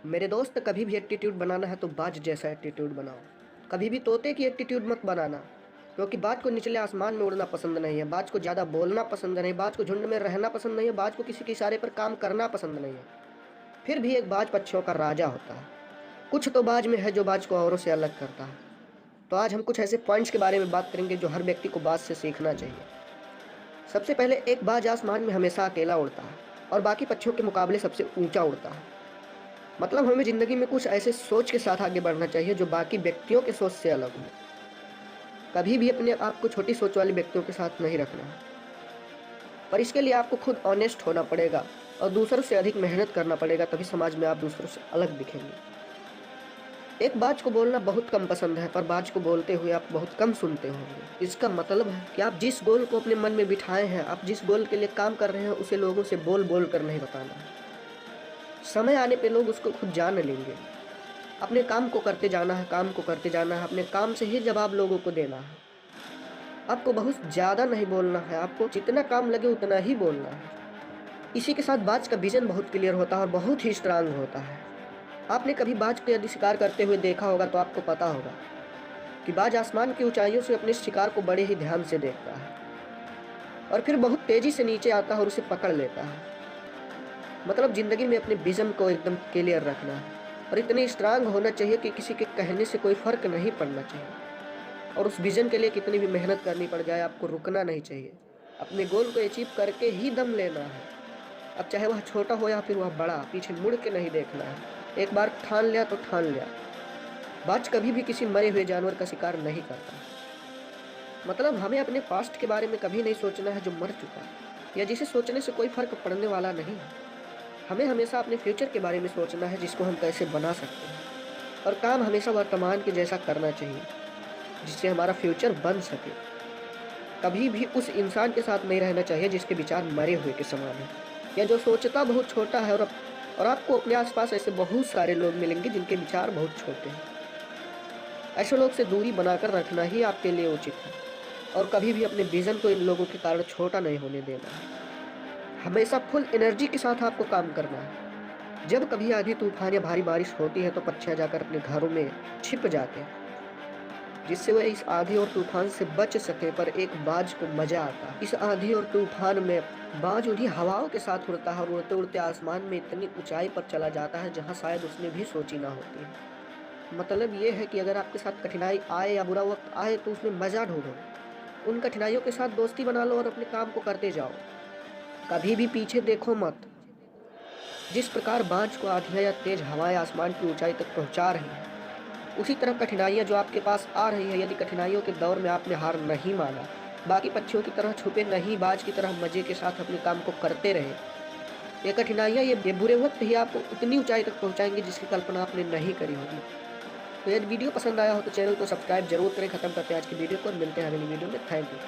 मेरे दोस्त, कभी भी एटीट्यूड बनाना है तो बाज जैसा एटीट्यूड बनाओ। कभी भी तोते की एटीट्यूड मत बनाना, क्योंकि बाज को निचले आसमान में उड़ना पसंद नहीं है, बाज को ज़्यादा बोलना पसंद नहीं, बाज को झुंड में रहना पसंद नहीं है, बाज को किसी के इशारे पर काम करना पसंद नहीं है। फिर भी एक बाज पक्षियों का राजा होता है। कुछ तो बाज में है जो बाज को औरों से अलग करता है। तो आज हम कुछ ऐसे पॉइंट्स के बारे में बात करेंगे जो हर व्यक्ति को बाज से सीखना चाहिए। सबसे पहले, एक बाज आसमान में हमेशा अकेला उड़ता है और बाकी पक्षियों के मुकाबले सबसे ऊंचा उड़ता है। मतलब हमें ज़िंदगी में कुछ ऐसे सोच के साथ आगे बढ़ना चाहिए जो बाकी व्यक्तियों के सोच से अलग हो। कभी भी अपने आप को छोटी सोच वाले व्यक्तियों के साथ नहीं रखना है, पर इसके लिए आपको खुद ऑनेस्ट होना पड़ेगा और दूसरों से अधिक मेहनत करना पड़ेगा, तभी समाज में आप दूसरों से अलग दिखेंगे। एक बाज को बोलना बहुत कम पसंद है, पर बाज को बोलते हुए आप बहुत कम सुनते होंगे। इसका मतलब है कि आप जिस गोल को अपने मन में बिठाए हैं, आप जिस गोल के लिए काम कर रहे हैं, उसे लोगों से बोल बोल कर नहीं बताना है। समय आने पे लोग उसको खुद जान लेंगे। अपने काम को करते जाना है, काम को करते जाना है, अपने काम से ही जवाब लोगों को देना है। आपको बहुत ज़्यादा नहीं बोलना है, आपको जितना काम लगे उतना ही बोलना है। इसी के साथ बाज का विजन बहुत क्लियर होता है और बहुत ही स्ट्रांग होता है। आपने कभी बाज को यदि शिकार करते हुए देखा होगा तो आपको पता होगा कि बाज आसमान की ऊंचाइयों से अपने शिकार को बड़े ही ध्यान से देखता है और फिर बहुत तेज़ी से नीचे आता है और उसे पकड़ लेता है। मतलब ज़िंदगी में अपने विज़न को एकदम क्लियर रखना है और इतनी स्ट्रांग होना चाहिए कि किसी के कहने से कोई फ़र्क नहीं पड़ना चाहिए। और उस विज़न के लिए कितनी भी मेहनत करनी पड़ जाए, आपको रुकना नहीं चाहिए। अपने गोल को अचीव करके ही दम लेना है। अब चाहे वह छोटा हो या फिर वह बड़ा, पीछे मुड़ के नहीं देखना है। एक बार ठान लिया तो ठान लिया। बाज कभी भी किसी मरे हुए जानवर का शिकार नहीं करता। मतलब हमें अपने पास्ट के बारे में कभी नहीं सोचना है जो मर चुका है या जिसे सोचने से कोई फ़र्क पड़ने वाला नहीं है। हमें हमेशा अपने फ्यूचर के बारे में सोचना है, जिसको हम कैसे बना सकते हैं, और काम हमेशा वर्तमान के जैसा करना चाहिए जिससे हमारा फ्यूचर बन सके। कभी भी उस इंसान के साथ नहीं रहना चाहिए जिसके विचार मरे हुए के समान है या जो सोचता बहुत छोटा है। और आपको अपने आसपास ऐसे बहुत सारे लोग मिलेंगे जिनके विचार बहुत छोटे हैं। ऐसे लोग से दूरी बनाकर रखना ही आपके लिए उचित है और कभी भी अपने विज़न को इन लोगों के कारण छोटा नहीं होने देना है। हमेशा फुल एनर्जी के साथ आपको काम करना है। जब कभी आंधी तूफान या भारी बारिश होती है तो पक्षियाँ जाकर अपने घरों में छिप जाते हैं, जिससे वह इस आंधी और तूफान से बच सके। पर एक बाज को मजा आता है इस आंधी और तूफान में। बाज उन्हीं हवाओं के साथ उड़ता है और उड़ते उड़ते आसमान में इतनी ऊंचाई पर चला जाता है जहां शायद उसने भी सोची ना होती है। मतलब ये है कि अगर आपके साथ कठिनाई आए या बुरा वक्त आए तो उसमें मजा ढूंढो, उन कठिनाइयों के साथ दोस्ती बना लो और अपने काम को करते जाओ। कभी भी पीछे देखो मत। जिस प्रकार बाज को आंधियाँ या तेज हवाएं आसमान की ऊंचाई तक पहुंचा रही हैं, उसी तरह कठिनाइयाँ जो आपके पास आ रही है, यदि कठिनाइयों के दौर में आपने हार नहीं माना, बाकी पक्षियों की तरह छुपे नहीं, बाज की तरह मजे के साथ अपने काम को करते रहे, ये कठिनाइयाँ ये बुरे वक्त ही आपको उतनी ऊंचाई तक पहुंचाएंगी जिसकी कल्पना आपने नहीं करी होगी। तो यदि वीडियो पसंद आया हो तो चैनल को सब्सक्राइब जरूर करें। खत्म करते हैं आज की वीडियो को और मिलते हैं अगली वीडियो में। Thank you.